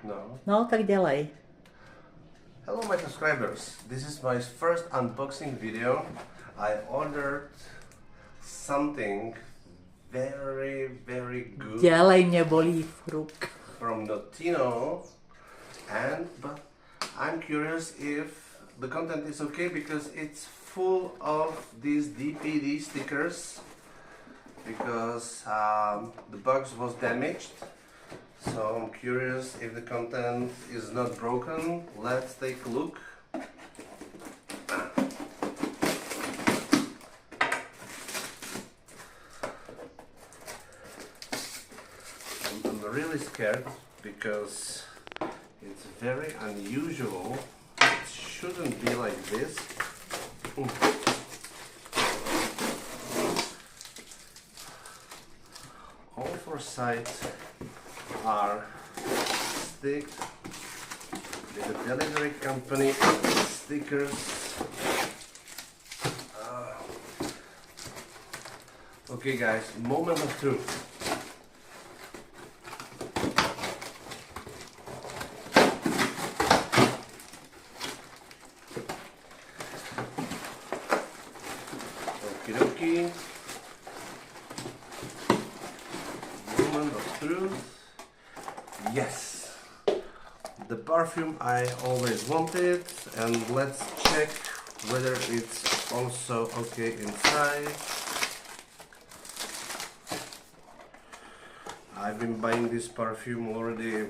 No. No, tak dělej. Hello my subscribers, this is my first unboxing video. I ordered something very good Dělej, mě bolí fruk. from Notino, but I'm curious if the content is okay because it's full of these DPD stickers because the box was damaged. So I'm curious if the content is not broken. Let's take a look. I'm really scared because it's very unusual. It shouldn't be like this. All four sides are sticked with the delivery company stickers. Okay guys, moment of truth. Okie dokie. Moment of truth. Yes, the perfume I always wanted, and let's check whether it's also okay inside. I've been buying this perfume already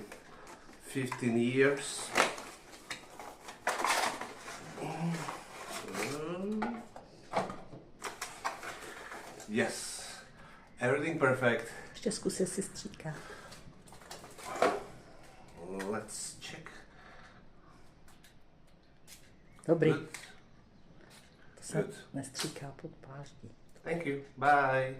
15 years. Yes, everything perfect. Ještě zkus, jestli stříká. Let's check. Dobrý. Good. To se Good. nestříká pod páždí. Thank you. Bye.